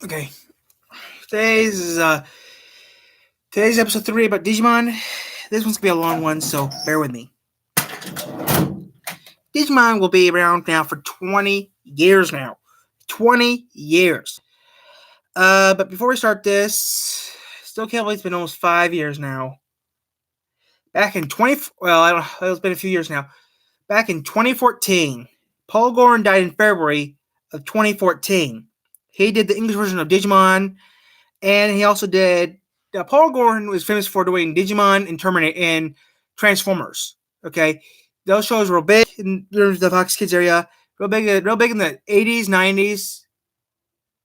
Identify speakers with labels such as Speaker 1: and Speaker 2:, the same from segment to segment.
Speaker 1: Okay, today's is today's episode 3 about Digimon. This one's gonna be a long one, so bear with me. Digimon will be around now for 20 years now. 20 years. But before we start this, still can't believe it's been almost 5 years now. Back in 20, well, I don't know, it's been a few years now. Back in 2014, Paul Gorin died in February of 2014. He did the English version of Digimon, and he also did. Paul Gorin was famous for doing Digimon and Terminator and Transformers. Okay, those shows were big in the Fox Kids area, real big in the 80s, 90s,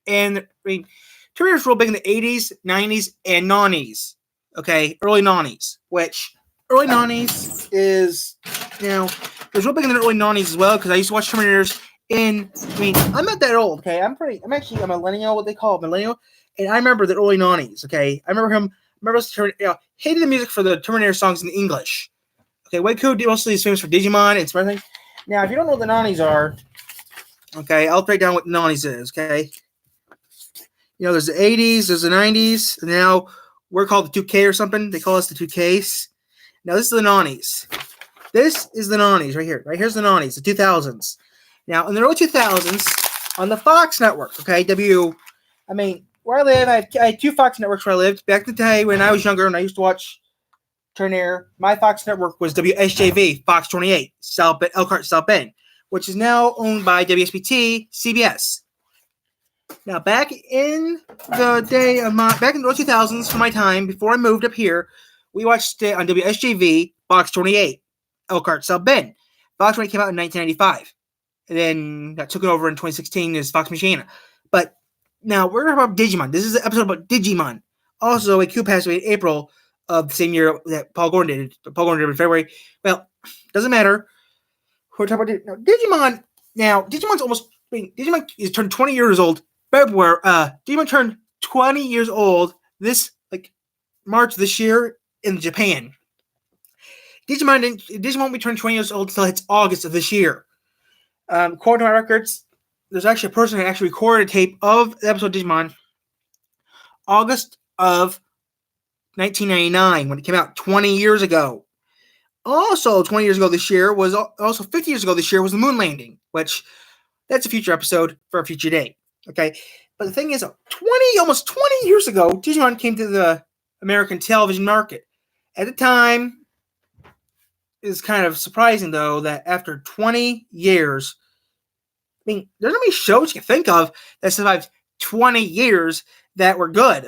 Speaker 1: and I mean, Terminator's real big in the 80s, 90s, and 90s. Okay, early 90s, which early 90s is, it was real big in the early 90s as well because I used to watch Terminators I'm not that old, okay? I'm actually a millennial, what they call a millennial, and I remember the early 90s, okay? I remember hated the music for the Terminator songs in English. Okay, Waku mostly is famous for Digimon and something. Now, if you don't know what the 90s are, okay, I'll break down what the 90s is, okay? There's the 80s, there's the 90s, and now we're called the 2K or something. They call us the 2Ks. Now, this is the 90s. This is the 90s right here. Right here's the 90s, the 2000s. Now, in the early 2000s, on the Fox network, okay, where I live, I had two Fox networks where I lived. Back in the day when I was younger and I used to watch Turner, my Fox network was WSJV, Fox 28, Elkhart, South Bend, which is now owned by WSBT, CBS. Now, back in the early 2000s, for my time, before I moved up here, we watched it on WSJV, Fox 28, Elkhart, South Bend. Fox 28 came out in 1995. And then that took it over in 2016 is Fox Machina. But now we're talking about Digimon. This is an episode about Digimon. Also, a Q passed away in April of the same year that Paul Gordon did. Paul Gordon did in February. Well, doesn't matter. We're talking about Digimon. Now, Digimon is turned 20 years old. February. Digimon turned 20 years old this March this year in Japan. Digimon won't be turning 20 years old until it's August of this year. According to my records, there's actually a person who actually recorded a tape of the episode of Digimon August of 1999 when it came out 20 years ago. Also, 20 years ago this year was also 50 years ago this year was the moon landing, which that's a future episode for a future day. Okay, but the thing is, almost 20 years ago, Digimon came to the American television market. At the time, it's kind of surprising though that after 20 years, there's not many shows you can think of that survived 20 years that were good.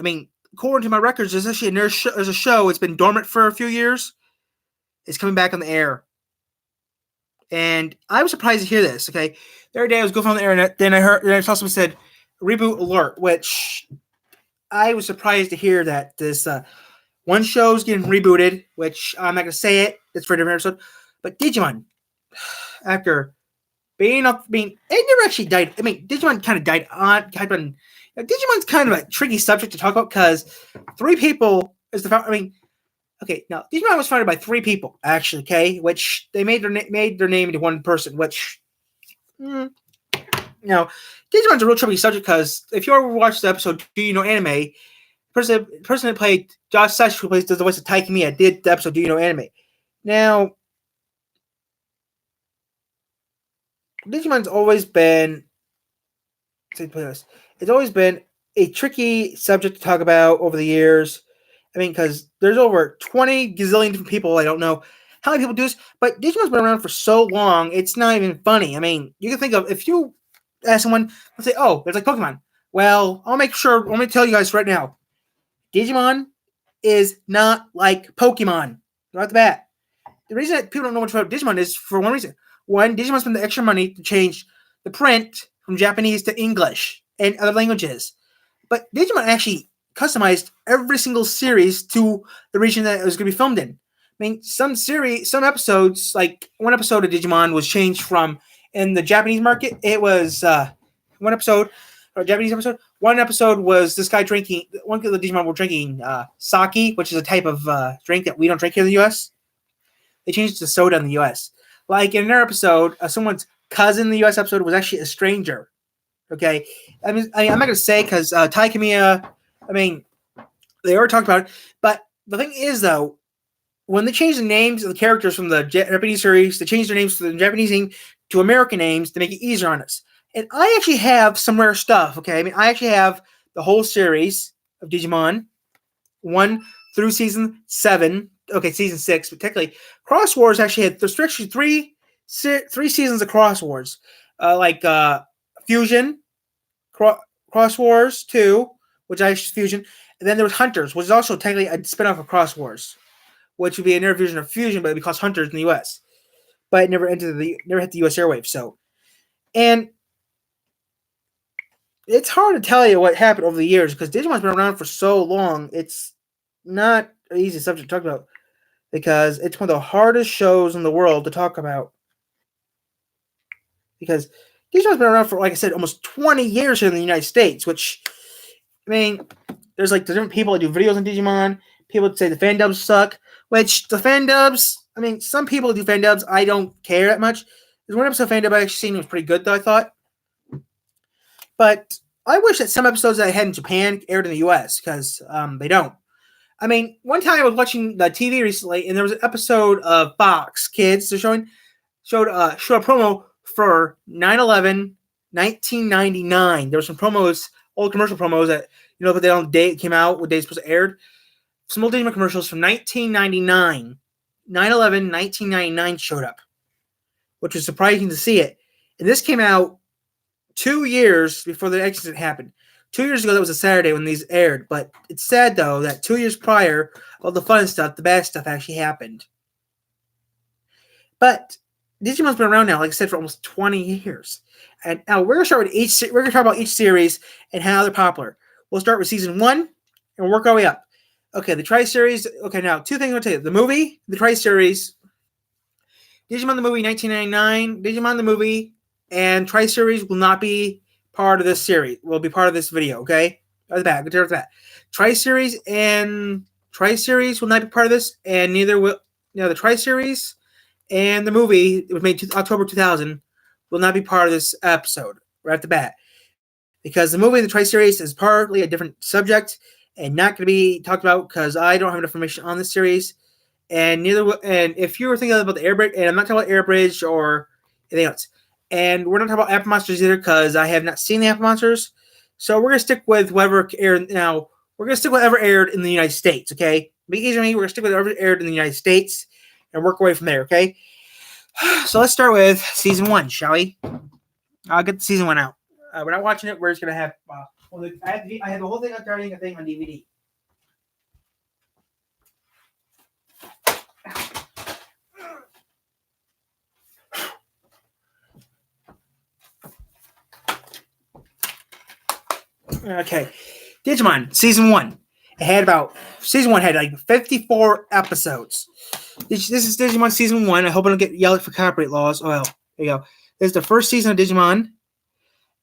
Speaker 1: According to my records, there's actually there's a show. It's been dormant for a few years. It's coming back on the air. And I was surprised to hear this, okay? The other day I was going on the internet, then I saw someone said, reboot alert, which I was surprised to hear that this one show's getting rebooted, which I'm not going to say it. It's for a different episode. But Digimon, after it never actually died. Digimon kind of died on. Digimon's kind of a tricky subject to talk about because 3 people is the founder. Okay, now Digimon was founded by 3 people actually. Okay, which they made their name into one person. Which, Digimon's a real tricky subject because if you ever watched the episode Do You Know Anime, the person that played Josh Such, who does the voice of Taikamiya, did the episode Do You Know Anime. Now, Digimon's always been a tricky subject to talk about over the years. Because there's over 20 gazillion different people. I don't know how many people do this, but Digimon's been around for so long, it's not even funny. You can think of, if you ask someone, let's say, oh, there's like Pokemon. Well, let me tell you guys right now, Digimon is not like Pokemon. Right off the bat. The reason that people don't know much about Digimon is for one reason. One, Digimon spent the extra money to change the print from Japanese to English and other languages. But Digimon actually customized every single series to the region that it was going to be filmed in. Some episodes, like one episode of Digimon was changed from, in the Japanese market, it was one episode, or Japanese episode, one episode was this guy drinking, one of the Digimon were drinking sake, which is a type of drink that we don't drink here in the U.S. They changed it to soda in the U.S. Like in another episode, someone's cousin in the U.S. episode was actually a stranger. Okay, I'm not gonna say because Tai Kamiya. I mean, they already talked about it, but the thing is though, when they changed the names of the characters from the Japanese series, they changed their names from the Japanese name to American names to make it easier on us. And I actually have some rare stuff. Okay, I mean, I actually have the whole series of Digimon, 1 through season 7. Okay, season 6, but technically, Cross Wars actually had there's actually three seasons of Cross Wars, like Fusion, Cross Wars 2, which I Fusion, and then there was Hunters, which is also technically a spinoff of Cross Wars, which would be an inner version of Fusion, but it'd be called Hunters in the U.S. But it never hit the U.S. airwaves. So, and it's hard to tell you what happened over the years because Digimon's been around for so long. It's not an easy subject to talk about because it's one of the hardest shows in the world to talk about. Because Digimon's been around for, like I said, almost 20 years here in the United States, which, I mean, there's like different people that do videos on Digimon. People say the fan dubs suck, which the fan dubs, I mean, some people do fan dubs. I don't care that much. There's one episode of fan dub I actually seen was pretty good, though, I thought. But I wish that some episodes that I had in Japan aired in the US because they don't. I mean, one time I was watching the TV recently, and there was an episode of Fox Kids. They're showed a promo for 9/11, 1999. There were some promos, old commercial promos that but they on the date it came out, what day it's supposed to air. Some old Digimon commercials from 1999. 9/11, 1999 showed up, which was surprising to see it. And this came out 2 years before the accident happened. 2 years ago, that was a Saturday when these aired. But it's sad, though, that 2 years prior, all the fun stuff, the bad stuff actually happened. But Digimon's been around now, like I said, for almost 20 years. And now we're gonna talk about each series and how they're popular. We'll start with season 1 and work our way up. Okay, the Tri Series. Okay, now 2 things I'll tell you: the movie, the Tri Series, Digimon the movie 1999, Digimon the movie, and Tri Series will not be part of this series. Will be part of this video. Okay, at the back, good to that. Tri Series will not be part of this, and neither will the Tri Series and the movie. It was made October 2000. Will not be part of this episode right at the bat because the movie, the Tri Series, is partly a different subject and not going to be talked about because I don't have enough information on this series. And if you were thinking about the air bridge, and I'm not talking about air bridge or anything else, and we're not talking about Apple Monsters either because I have not seen the Apple Monsters. So we're gonna stick with whatever aired now. We're gonna stick with whatever aired in the United States. Okay, be easy for me. We're gonna stick with whatever aired in the United States and work away from there. Okay. So let's start with season 1, shall we? I'll get the season 1 out. We're not watching it. We're just gonna have. I have the whole thing starting a thing on DVD. Okay, Digimon season 1. Season 1 had like 54 episodes. This is Digimon season 1. I hope I don't get yelled for copyright laws. Oh well, there you go. This is the first season of Digimon,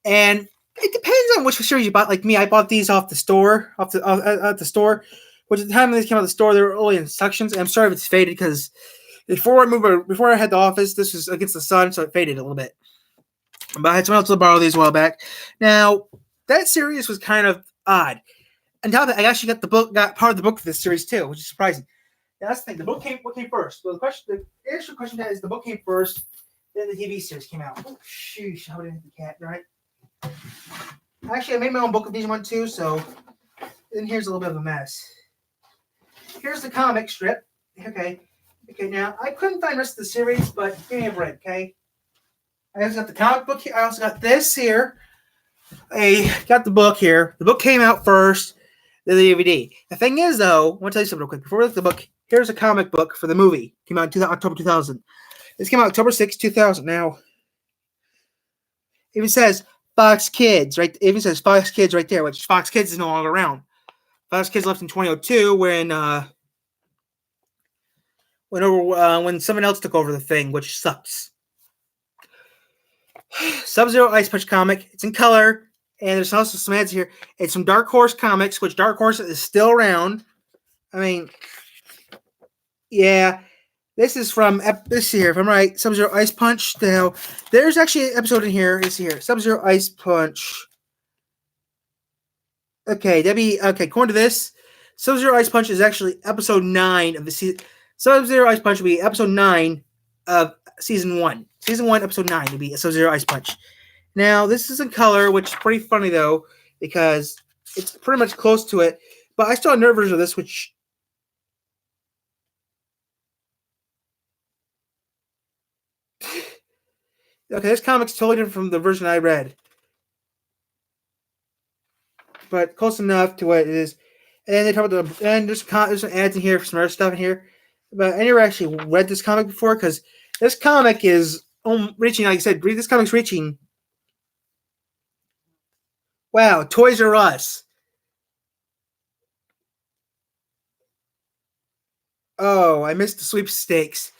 Speaker 1: and it depends on which series you bought. Like me, I bought these off the store, at the store. Which at the time when these came out of the store, they were only in sections. And I'm sorry if it's faded because before I had the office, this was against the sun, so it faded a little bit. But I had someone else to borrow these a while back. Now, that series was kind of odd. On top of that, I actually got part of the book for this series too, which is surprising. Now, that's the thing. What came first? Well, the actual question is the book came first, then the TV series came out. Oh, sheesh. I would have hit the cat, right? Actually, I made my own book of Digimon too, so then here's a little bit of a mess. Here's the comic strip. Okay, now, I couldn't find the rest of the series, but give me a break, okay? I also got the comic book here. I also got this here. I got the book here. The book came out first, then the DVD. The thing is, though, I want to tell you something real quick. Before we look at the book, here's a comic book for the movie. Came out in October 2000. This came out October 6, 2000. Now, it even says Fox Kids, right? It even says Fox Kids right there, which Fox Kids is no longer around. Fox Kids left in 2002 when someone else took over the thing, which sucks. Sub-Zero Ice Punch comic. It's in color, and there's also some ads here. It's from Dark Horse Comics, which Dark Horse is still around. I mean, yeah. This is from this here, if I'm right, Sub-Zero Ice Punch. Now, there's actually an episode in here. It's here. Sub-Zero Ice Punch. Okay, okay. According to this, Sub-Zero Ice Punch is actually episode 9 of the season. Sub-Zero Ice Punch will be episode 9 of season 1. Season 1, episode 9 will be Sub-Zero Ice Punch. Now, this is in color, which is pretty funny though, because it's pretty much close to it. But I still have another version of this, which. Okay, this comic's totally different from the version I read, but close enough to what it is. And they talk about there's some ads in here for some other stuff in here, but I never actually read this comic before because this comic is reaching, like I said, this comic's reaching. Wow, Toys R Us. Oh, I missed the sweepstakes.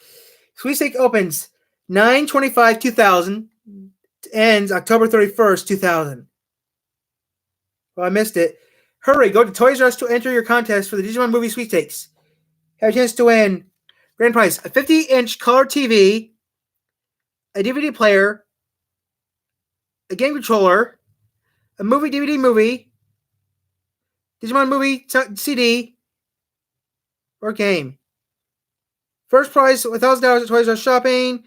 Speaker 1: Sweepstake opens 9/25/2000, ends October 31st, 2000. Well, I missed it. Hurry, go to Toys R Us to enter your contest for the Digimon movie sweepstakes. Have a chance to win grand prize: a 50-inch color TV, a DVD player, a game controller, a movie DVD movie, Digimon movie CD, or game. First prize $1,000 at Toys R Us shopping.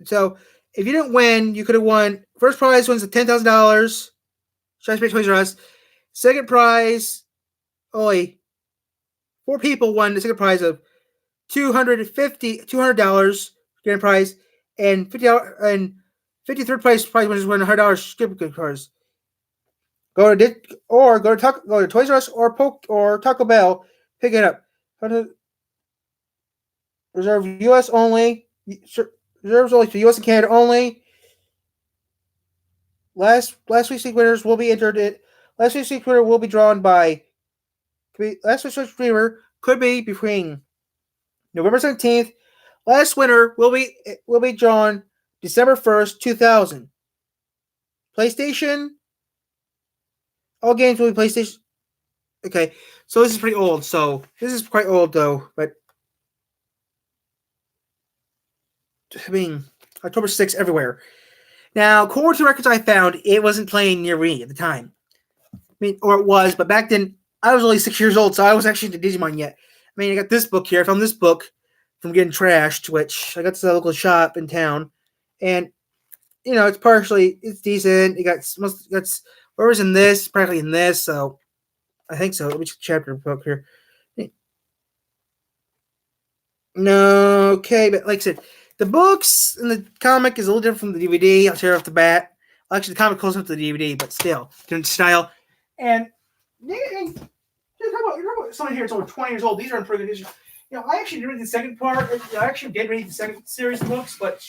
Speaker 1: So if you didn't win, you could have won. First prize wins $10,000. Should I Toys R Us? Second prize, only 4 people won the second prize of $200 grand prize, and $50 and 53rd prize winners win $100 gift cards. Go to Toys R Us or Taco Bell, pick it up. Reserve U.S. only. Reserves only for U.S. and Canada only. Last week's winners will be entered. Last week's winner will be drawn by. Last week's winner could be between November 17th. Last winner will be drawn December 1st, 2000. PlayStation. All games will be PlayStation. Okay, so this is pretty old. So this is quite old though, but I mean October 6th everywhere. Now, according to records I found, it wasn't playing near me at the time. I mean, or it was, but back then I was only 6 years old, so I was actually into Digimon yet. I mean, I got this book here. I found this book from getting trashed, which I got to the local shop in town, and it's decent. It got whatever's in this, practically in this, so I think so. Let me check the chapter book here. No, okay, but like I said, the books and the comic is a little different from the DVD. I'll share off the bat. Actually, the comic close up to the DVD, but still different style. And talk about someone here that's over 20 years old. These are in pretty good condition. I actually did read the second part. I actually did read the second series of books, but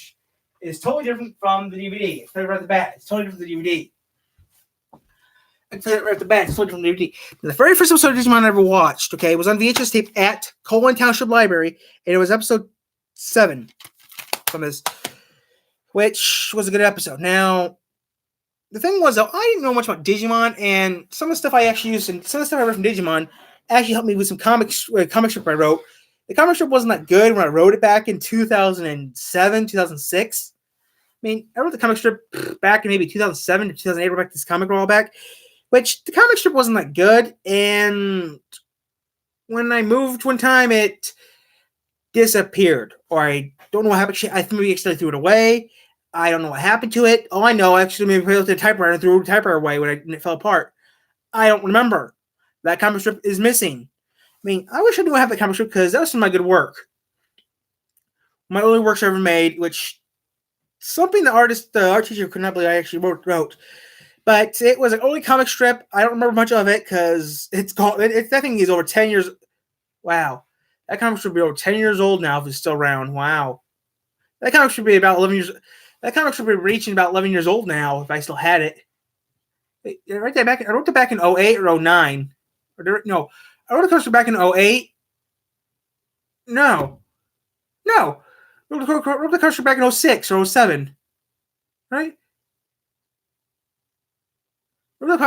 Speaker 1: it's totally different from the DVD. It's right off the bat. It's totally different from the DVD. Right at the back, it's totally different from the DVD. The very first episode of Digimon I ever watched, okay, was on VHS tape at Colwyn Township Library, and it was episode 7 from this, which was a good episode. Now, the thing was, though, I didn't know much about Digimon, and some of the stuff I actually used, and some of the stuff I read from Digimon actually helped me with some comic strip I wrote. The comic strip wasn't that good when I wrote it back in 2007, 2006. I mean, I wrote the comic strip back in maybe 2007 to 2008, I wrote back this comic a while back, which the comic strip wasn't that good, and when I moved one time, it disappeared, or I don't know what happened. I maybe accidentally threw it away. I don't know what happened to it. All I know, I actually maybe put it in the typewriter and threw the typewriter away when it fell apart. I don't remember. That comic strip is missing. I mean, I wish I knew I have that comic strip because that was some of my good work. My only works I ever made, which something the art teacher could not believe I actually wrote. But it was an early comic strip. I don't remember much of it because that thing is over 10 years. Wow. That comic should be over 10 years old now if it's still around. Wow. That comic should be about 11 years. That comic should be reaching about 11 years old now if I still had it. I wrote that back in 08 or 09. No. I wrote the comic strip back in 08. No. I wrote the comic strip back in 06 or 07. Right? I wrote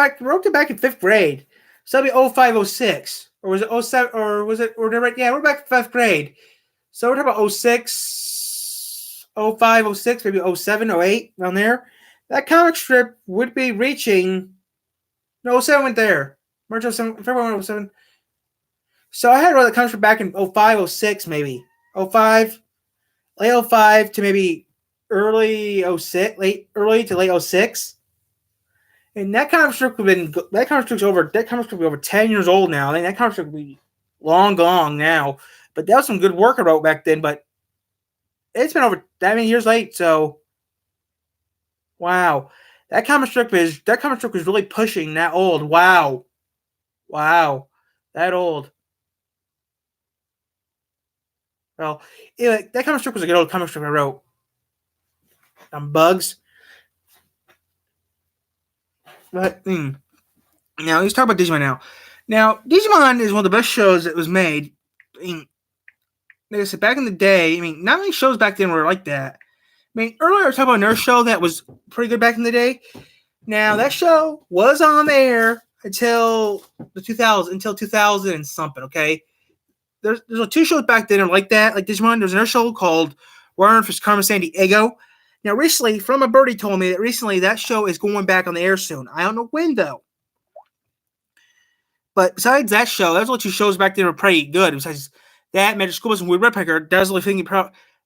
Speaker 1: it back in 5th grade. So that'd be 05, 06. Or was it 07? Or was it? Or right? Yeah, we're back to 5th grade. So we're talking about 06, 05, 06, maybe 07, 08, around there. That comic strip would be reaching. No, 07 went there. March 07, February 07. So I had read the comic strip back in 05, 06, maybe. 05, late 05 to maybe early 06, early to late 06. And that comic strip would have been, that comic strip's over, that comic strip would be over 10 years old now. I think that comic strip would be long gone now. But that was some good work I wrote back then, but it's been over that many years late, so wow. That comic strip is really pushing that old. Wow. Wow. That old. Well, that comic strip was a good old comic strip I wrote. Bugs. But now let's talk about Digimon now. Now, Digimon is one of the best shows that was made. I mean, like I said, back in the day, I mean, not many shows back then were like that. I mean, earlier I was talking about another show that was pretty good back in the day. Now, that show was on the air until the 2000s, until 2000 and something, okay? There's 2 shows back then like that, like Digimon. There's another show called Warren for Carmen San Diego. Now, recently, from a birdie told me that recently that show is going back on the air soon. I don't know when, though. But besides that show, those only 2 shows back then were pretty good. Besides that, Magic School Bus and Weird Woodpecker, that's the only thing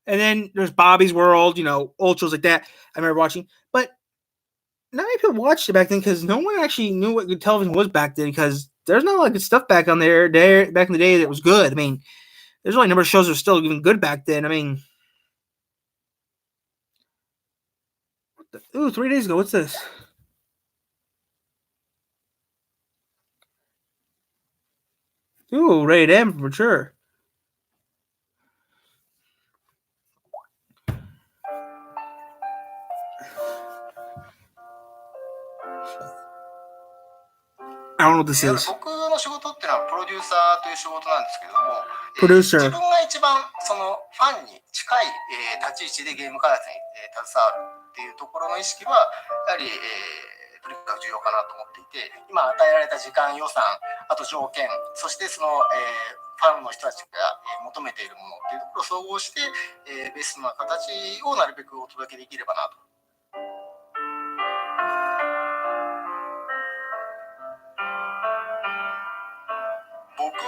Speaker 1: and then there's Bobby's World, old shows like that I remember watching. But not many people watched it back then because no one actually knew what good television was back then because there's not a lot of good stuff back on there back in the day that was good. I mean, there's only a number of shows that are still even good back then. I mean, 3 days ago, what's this? Ooh, rated M for mature. I don't know what this is.
Speaker 2: 僕の仕事っていうのはプロデューサーという仕事なんですけれども、
Speaker 1: Producer.
Speaker 2: 自分が一番そのファンに近い、立ち位置でゲーム開発に、携わるっていうところの意識はやはり、とにかく重要かなと思っていて、今与えられた時間、予算、あと条件、そしてその、ファンの人たちが、求めているものっていうところを総合して、ベストな形をなるべくお届けできればなと。僕が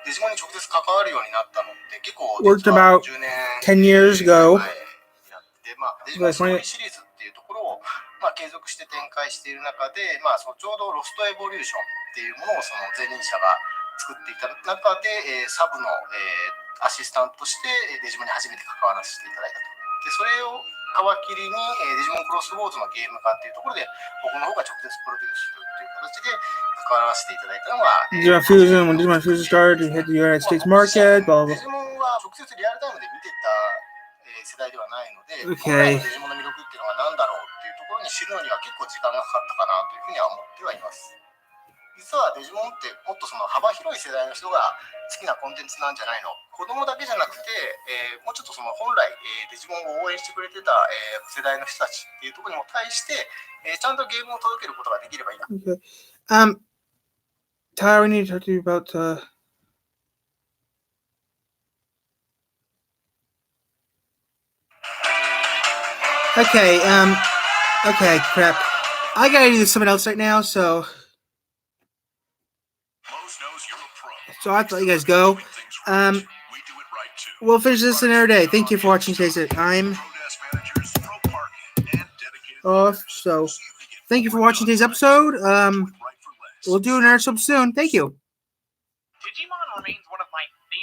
Speaker 2: デジモンに直接関わるようになったのって結構
Speaker 1: 実は10年 years ago
Speaker 2: デジモンストーリーシリーズっていうところを、継続して展開している中で、そのちょうどロストエボリューションっていうものをその前任者が作っていた中で、サブの、アシスタントとしてデジモンに初めて関わらせていただいたと。でそれを皮切りにデジモンクロスローズのゲーム化っていうところで僕の方が直接プロデュースするっていう形で関わらせていただいたのが
Speaker 1: Digimon Fusion, when Digimon Fusion started, it hit the United States market, blah, blah, blah.
Speaker 2: デジモンは直接リアルタイムで見てた世代ではないので、
Speaker 1: Okay.
Speaker 2: デジモンの魅力っていうのが何だろうっていうところに知るのには結構時間がかかったかなというふうには思ってはいます。実はデジモンってもっとその幅広い世代の人が好きなコンテンツなんじゃないの。子供だけじゃなくて、もうちょっとその本来、デジモンを応援してくれてた、世代の人たちっていうところにも対して、ちゃんとゲームを届けることができればいいな。
Speaker 1: Okay. Tyler, we need to talk to you about Okay, crap. I gotta do something else right now, so I have to let you guys go. We'll finish this another day. Thank you for watching today's I'm off, so thank you for watching today's episode. We'll do another episode soon. Thank you. Digimon remains